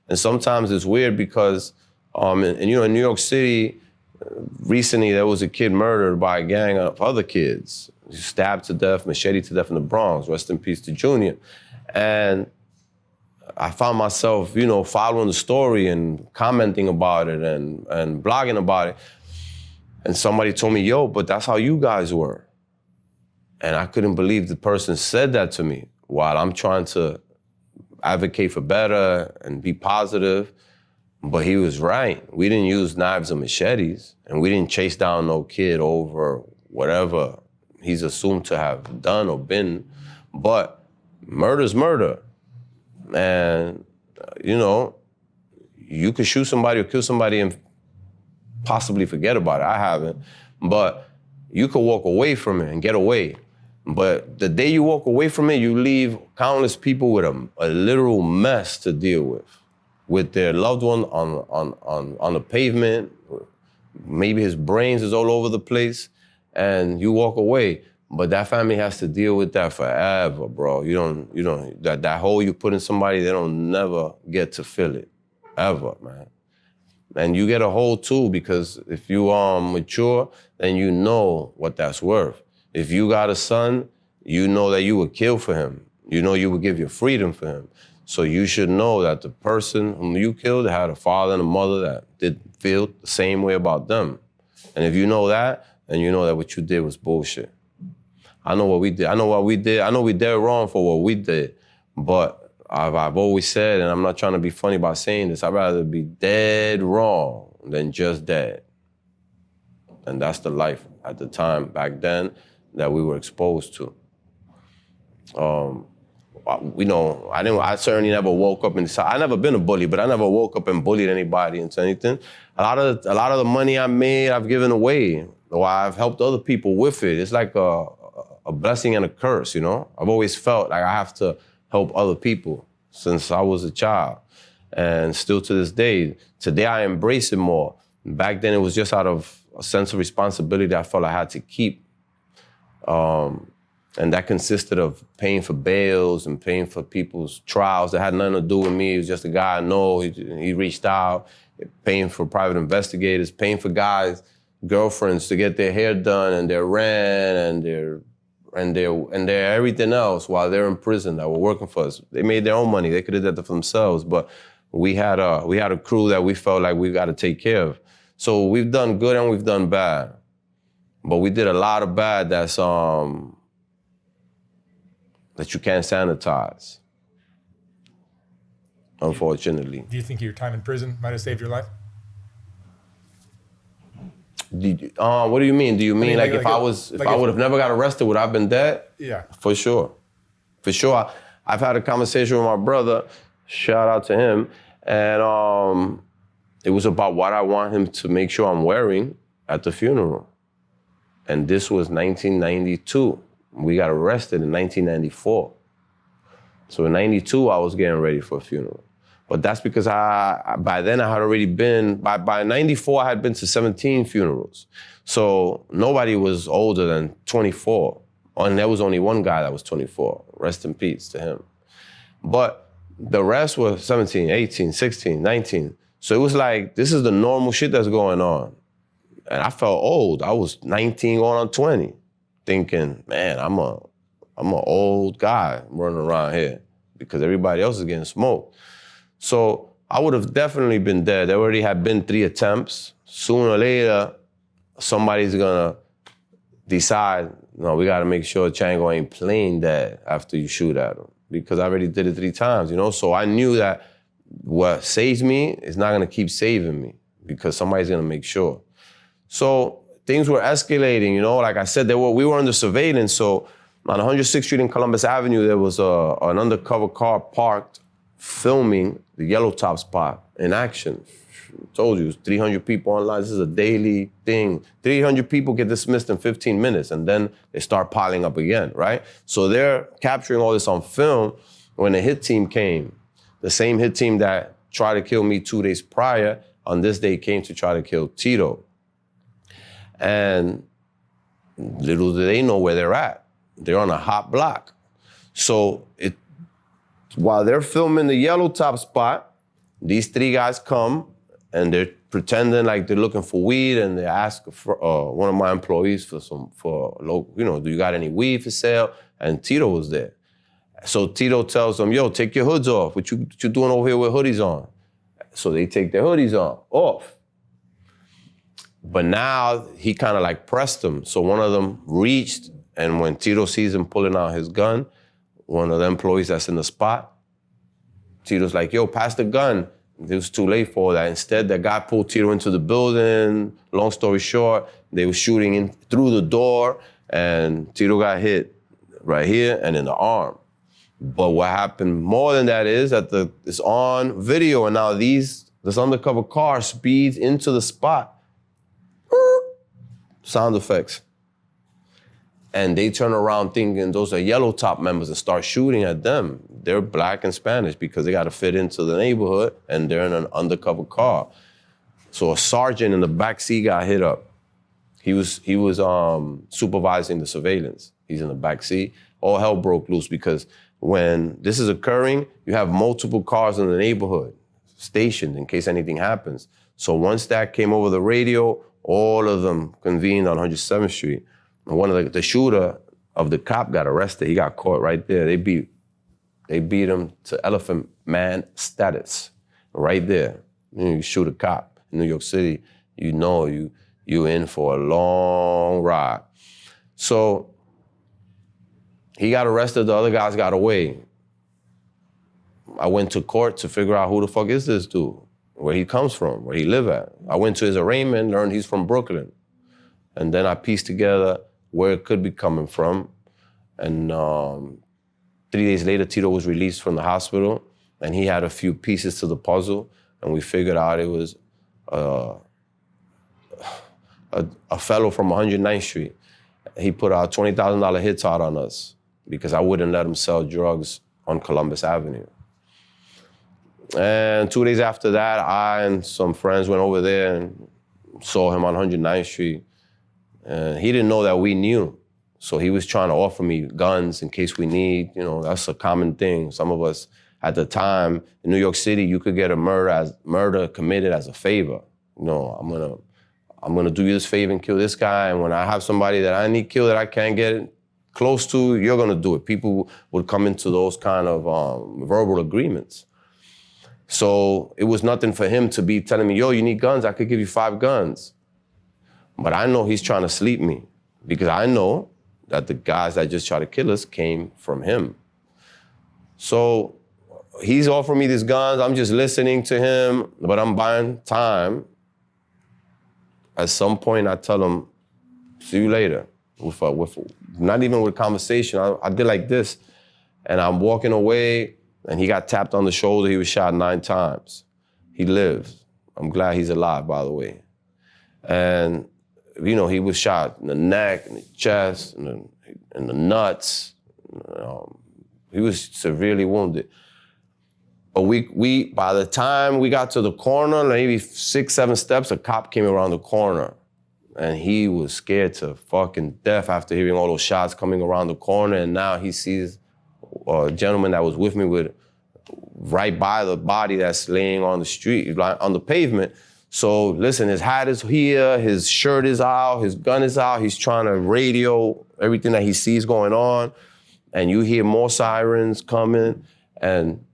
And sometimes it's weird because, in New York City, recently there was a kid murdered by a gang of other kids. Stabbed to death, machete to death in the Bronx. Rest in peace to Junior. And I found myself, you know, following the story and commenting about it and blogging about it. And somebody told me, yo, but that's how you guys were. And I couldn't believe the person said that to me while I'm trying to advocate for better and be positive. But he was right. We didn't use knives and machetes, and we didn't chase down no kid over whatever he's assumed to have done or been, but murder's murder. And, you know, you could shoot somebody or kill somebody and possibly forget about it. I haven't. But you could walk away from it and get away. But the day you walk away from it, you leave countless people with a literal mess to deal with their loved one on the pavement. Maybe his brains is all over the place. And you walk away, but that family has to deal with that forever, bro. You don't, that hole you put in somebody, they don't never get to fill it, ever, man. And you get a hole too, because if you are mature, then you know what that's worth. If you got a son You know that you would kill for him. You know you would give your freedom for him. So you should know that the person whom you killed had a father and a mother that did feel the same way about them. And if you know that, then you know that what you did was bullshit. I know what we did. I know what we did. I know we did wrong for what we did. But I've always said, and I'm not trying to be funny about saying this, I'd rather be dead wrong than just dead. And that's the life at the time back then that we were exposed to. I certainly never woke up and I never been a bully, but I never woke up and bullied anybody into anything. A lot of the money I made, I've given away, or I've helped other people with it. It's like a blessing and a curse, you know? I've always felt like I have to help other people since I was a child. And still to this day, today I embrace it more. Back then it was just out of a sense of responsibility that I felt I had to keep. And that consisted of paying for bails and paying for people's trials that had nothing to do with me. It was just a guy I know. He reached out, paying for private investigators, paying for guys' girlfriends to get their hair done and their rent and their everything else while they're in prison that were working for us. They made their own money. They could have done that for themselves, but we had a crew that we felt like we got to take care of. So we've done good and we've done bad, but we did a lot of bad that you can't sanitize, unfortunately. Do you think your time in prison might have saved your life? What do you mean? Do you mean like if I would have never got arrested, would I have been dead? Yeah. For sure. For sure. I've had a conversation with my brother, shout out to him, and it was about what I want him to make sure I'm wearing at the funeral. And this was 1992. We got arrested in 1994. So in 92, I was getting ready for a funeral. But that's because by then I had already been, by 94, I had been to 17 funerals. So nobody was older than 24. And there was only one guy that was 24. Rest in peace to him. But the rest were 17, 18, 16, 19. So it was like, this is the normal shit that's going on. And I felt old. I was 19 going on 20. Thinking, man, I'm an old guy running around here because everybody else is getting smoked. So I would have definitely been dead. There already had been 3 attempts. Sooner or later, somebody's gonna decide, no, we gotta make sure Chango ain't plain dead after you shoot at him because I already did it 3 times, you know? So I knew that what saves me is not gonna keep saving me because somebody's gonna make sure. So things were escalating, you know? Like I said, we were under surveillance. So on 106th Street and Columbus Avenue, there was an undercover car parked filming the Yellow Top spot in action. I told you, it was 300 people online. This is a daily thing. 300 people get dismissed in 15 minutes, and then they start piling up again, right? So they're capturing all this on film when the hit team came. The same hit team that tried to kill me 2 days prior, on this day came to try to kill Tito. And little do they know where they're at. They're on a hot block. So while they're filming the Yellow Top spot, these 3 guys come and they're pretending like they're looking for weed, and they ask for, one of my employees do you got any weed for sale? And Tito was there. So Tito tells them, yo, take your hoods off. What you doing over here with hoodies on? So they take their hoodies off. But now he kind of like pressed them. So one of them reached, and when Tito sees him pulling out his gun, one of the employees that's in the spot, Tito's like, yo, pass the gun. It was too late for that. Instead, that guy pulled Tito into the building. Long story short, they were shooting in through the door, and Tito got hit right here and in the arm. But what happened more than that is that it's on video, and now this undercover car speeds into the spot. Sound effects. And they turn around thinking those are Yellow Top members and start shooting at them. They're black and Spanish because they got to fit into the neighborhood, and they're in an undercover car. So a sergeant in the back seat got hit up. He was supervising the surveillance. He's in the back seat. All hell broke loose because when this is occurring, you have multiple cars in the neighborhood stationed in case anything happens. So once that came over the radio, all of them convened on 107th Street. And one of the shooter of the cop got arrested. He got caught right there. They beat him to elephant man status right there. You shoot a cop in New York City, you know you in for a long ride. So he got arrested, the other guys got away. I went to court to figure out who the fuck is this dude, where he comes from, where he live at. I went to his arraignment, learned he's from Brooklyn. And then I pieced together where it could be coming from. And 3 days later, Tito was released from the hospital, and he had a few pieces to the puzzle, and we figured out it was a fellow from 109th Street. He put out $20,000 hits out on us because I wouldn't let him sell drugs on Columbus Avenue. And 2 days after that, I and some friends went over there and saw him on 109th Street. And he didn't know that we knew. So he was trying to offer me guns in case we need, that's a common thing. Some of us at the time in New York City, you could get a murder committed as a favor. I'm gonna do you this favor and kill this guy. And when I have somebody that I need killed that I can't get close to, you're gonna do it. People would come into those kind of verbal agreements. So it was nothing for him to be telling me, yo, you need guns, I could give you 5 guns. But I know he's trying to sleep me because I know that the guys that just tried to kill us came from him. So he's offering me these guns, I'm just listening to him, but I'm buying time. At some point I tell him, see you later. With not even with conversation, I did like this. And I'm walking away and he got tapped on the shoulder, he was shot 9 times. He lived. I'm glad he's alive, by the way. And he was shot in the neck, in the chest, in the nuts. He was severely wounded. But we by the time we got to the corner, maybe 6, 7 steps, a cop came around the corner. And he was scared to fucking death after hearing all those shots coming around the corner. And now he sees a gentleman that was with me right by the body that's laying on the street, on the pavement. So listen, his hat is here, his shirt is out, his gun is out. He's trying to radio everything that he sees going on. And you hear more sirens coming. And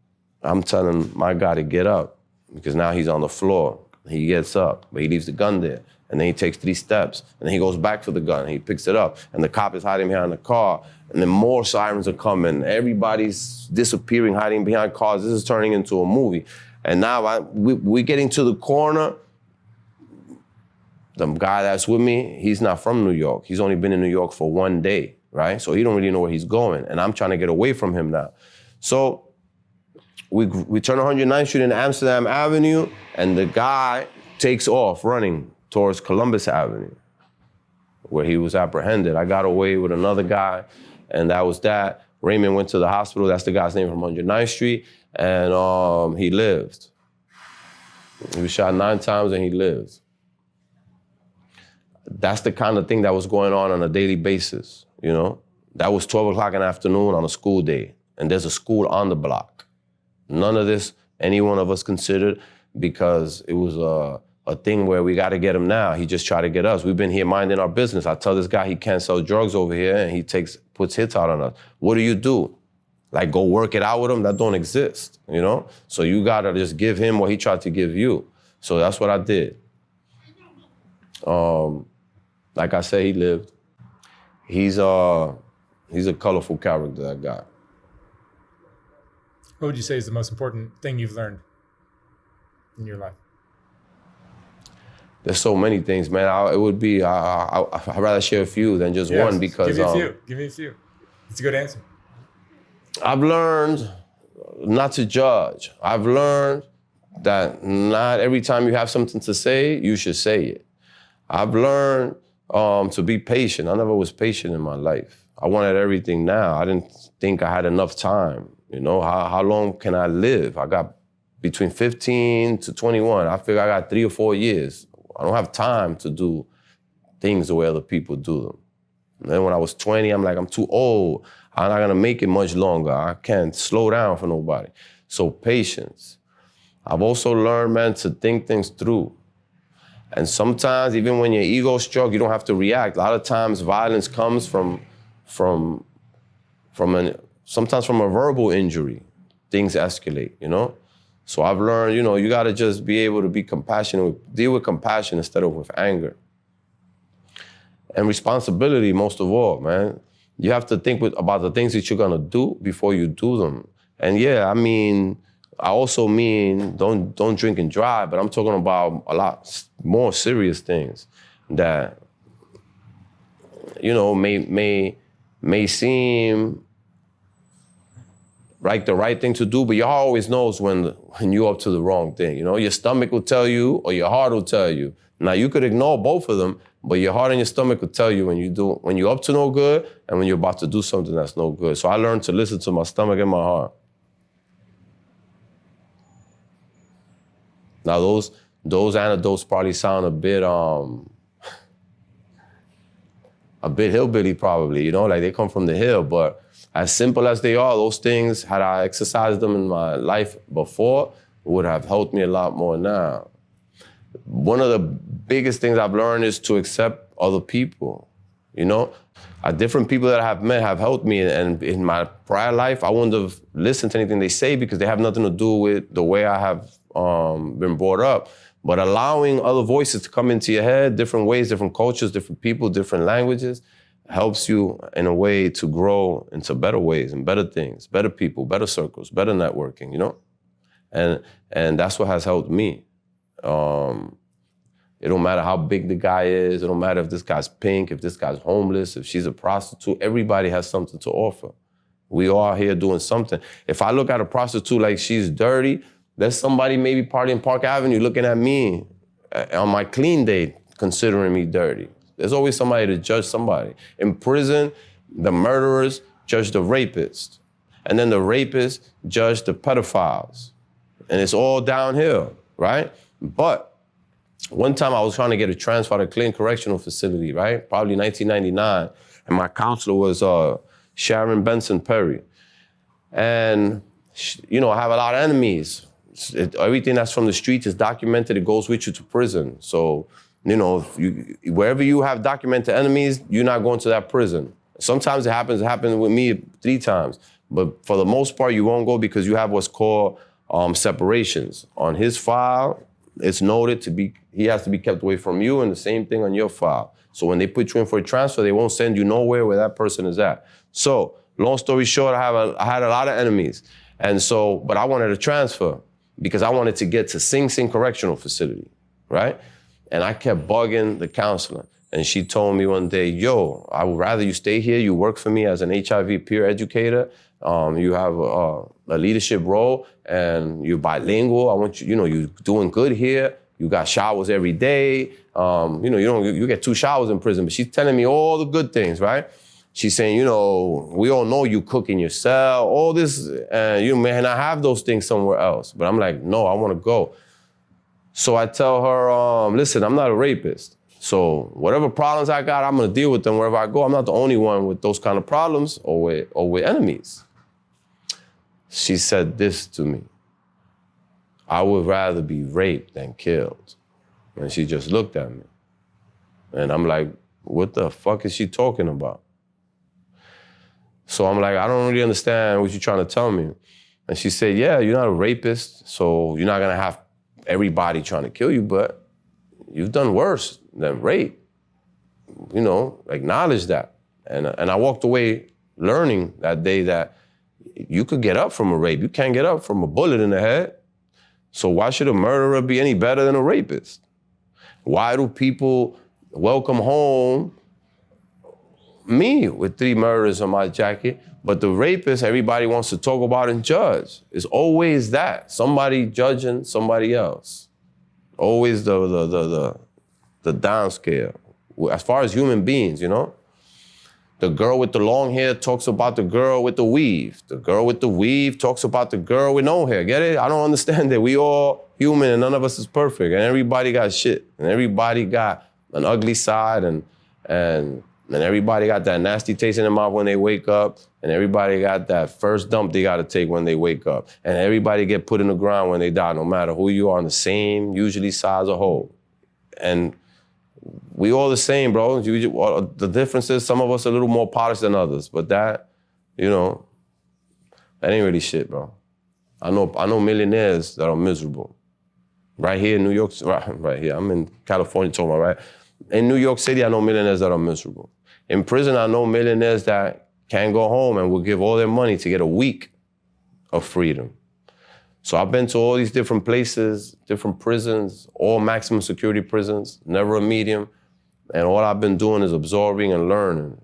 I'm telling my guy to get up because now he's on the floor. He gets up, but he leaves the gun there. And then he takes 3 steps. And then he goes back for the gun. And he picks it up. And the cop is hiding behind the car. And then more sirens are coming. Everybody's disappearing, hiding behind cars. This is turning into a movie. And now we're getting to the corner. The guy that's with me, he's not from New York. He's only been in New York for 1 day, right? So he don't really know where he's going. And I'm trying to get away from him now. So we turn 109th Street in Amsterdam Avenue, and the guy takes off running towards Columbus Avenue, where he was apprehended. I got away with another guy, and that was that. Raymond went to the hospital. That's the guy's name from 109th Street, and he lived. He was shot 9 times, and he lived. That's the kind of thing that was going on a daily basis, That was 12 o'clock in the afternoon on a school day, and there's a school on the block. None of this any one of us considered because it was a thing where we got to get him now. He just tried to get us. We've been here minding our business. I tell this guy he can't sell drugs over here, and he puts hits out on us. What do you do? Like go work it out with him? That don't exist, So you got to just give him what he tried to give you. So that's what I did. Like I said, he lived. He's a colorful character, that guy. What would you say is the most important thing you've learned in your life? There's so many things, man. I'd rather share a few than just one because... Give me a few. It's a good answer. I've learned not to judge. I've learned that not every time you have something to say, you should say it. I've learned to be patient. I never was patient in my life. I wanted everything now. I didn't think I had enough time. How long can I live? I got between 15 to 21. I figure I got 3 or 4 years. I don't have time to do things the way other people do them. And then when I was 20, I'm like, I'm too old. I'm not gonna make it much longer. I can't slow down for nobody. So patience. I've also learned, man, to think things through. And sometimes, even when your ego's struck, you don't have to react. A lot of times, violence comes from sometimes from a verbal injury, things escalate, you know? So I've learned, you know, you gotta just be able to be compassionate, deal with compassion instead of with anger. And responsibility, most of all, man. You have to think about the things that you're gonna do before you do them. And yeah, I mean, I also mean don't drink and drive, but I'm talking about a lot more serious things that, you know, may seem like the right thing to do, but your heart always knows when you're up to the wrong thing. You know, your stomach will tell you or your heart will tell you. Now you could ignore both of them, but your heart and your stomach will tell you when you're up to no good and when you're about to do something that's no good. So I learned to listen to my stomach and my heart. Now those anecdotes probably sound a bit hillbilly probably, you know, like they come from the hill, but as simple as they are, those things, had I exercised them in my life before, would have helped me a lot more now. One of the biggest things I've learned is to accept other people, you know? Different people that I have met have helped me, and in my prior life, I wouldn't have listened to anything they say because they have nothing to do with the way I have been brought up. But allowing other voices to come into your head, different ways, different cultures, different people, different languages, helps you in a way to grow into better ways and better things, better people, better circles, better networking, you know? And that's what has helped me. It don't matter how big the guy is, it don't matter if this guy's pink, if this guy's homeless, if she's a prostitute, everybody has something to offer. We all here doing something. If I look at a prostitute like she's dirty, there's somebody maybe partying Park Avenue looking at me on my clean day, considering me dirty. There's always somebody to judge somebody. In prison, the murderers judge the rapists. And then the rapists judge the pedophiles. And it's all downhill, right? But one time I was trying to get a transfer to Clinton Correctional Facility, right? Probably 1999. And my counselor was Sharon Benson Perry. And, you know, I have a lot of enemies. Everything that's from the streets is documented. It goes with you to prison. So, you know, wherever you have documented enemies, you're not going to that prison. Sometimes it happens with me 3 times. But for the most part, you won't go because you have what's called separations. On his file, it's noted he has to be kept away from you, and the same thing on your file. So when they put you in for a transfer, they won't send you nowhere where that person is at. So long story short, I had a lot of enemies. And so, but I wanted a transfer because I wanted to get to Sing Sing Correctional Facility, right? And I kept bugging the counselor. And she told me one day, yo, I would rather you stay here. You work for me as an HIV peer educator. You have a leadership role and you're bilingual. I want you, you're doing good here. You got showers every day. You get 2 showers in prison, but she's telling me all the good things, right? She's saying, we all know you cook in your cell, all this, and you may not have those things somewhere else. But I'm like, no, I want to go. So I tell her, listen, I'm not a rapist. So whatever problems I got, I'm going to deal with them wherever I go. I'm not the only one with those kind of problems or with enemies. She said this to me: I would rather be raped than killed. And she just looked at me. And I'm like, what the fuck is she talking about? So I'm like, I don't really understand what you're trying to tell me. And she said, yeah, you're not a rapist, so you're not going to have everybody trying to kill you, but you've done worse than rape. Acknowledge that. And I walked away learning that day that you could get up from a rape. You can't get up from a bullet in the head. So why should a murderer be any better than a rapist? Why do people welcome home me with 3 murders on my jacket, but the rapist everybody wants to talk about and judge? It's always that. Somebody judging somebody else. Always the downscale. As far as human beings, The girl with the long hair talks about the girl with the weave. The girl with the weave talks about the girl with no hair. Get it? I don't understand it. We all human and none of us is perfect. And everybody got shit. And everybody got an ugly side and everybody got that nasty taste in their mouth when they wake up. And everybody got that first dump they got to take when they wake up. And everybody get put in the ground when they die, no matter who you are, in the same, usually size or hole. And we all the same, bro. The difference is some of us are a little more polished than others, but that, you know, that ain't really shit, bro. I know millionaires that are miserable. Right here in New York, right here, I'm in California, talking about, right? In New York City, I know millionaires that are miserable. In prison, I know millionaires that can't go home and will give all their money to get a week of freedom. So I've been to all these different places, different prisons, all maximum security prisons, never a medium. And all I've been doing is absorbing and learning,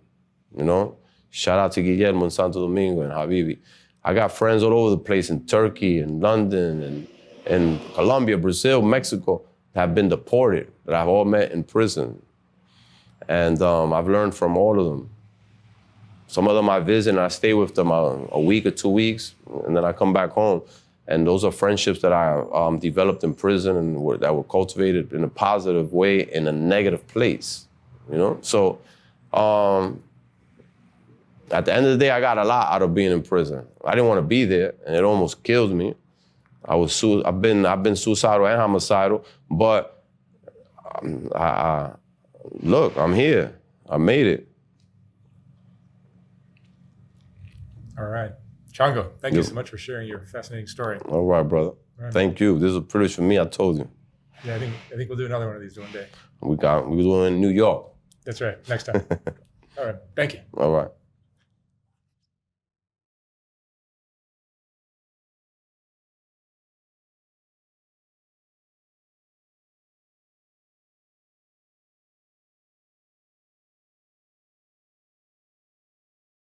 you know? Shout out to Guillermo in Santo Domingo and Habibi. I got friends all over the place in Turkey and London and Colombia, Brazil, Mexico, that have been deported, that I've all met in prison. And I've learned from all of them. Some of them I visit and I stay with them a week or 2 weeks, and then I come back home. And those are friendships that I developed in prison and that were cultivated in a positive way in a negative place, you know? So at the end of the day, I got a lot out of being in prison. I didn't want to be there, and it almost killed me. I've been suicidal and homicidal, but look, I'm here. I made it. All right. Chango, thank you so much for sharing your fascinating story. All right, brother. All right. Thank you. This is a privilege for me, I told you. Yeah, I think we'll do another one of these one day. We doing it in New York. That's right. Next time. All right. Thank you. All right.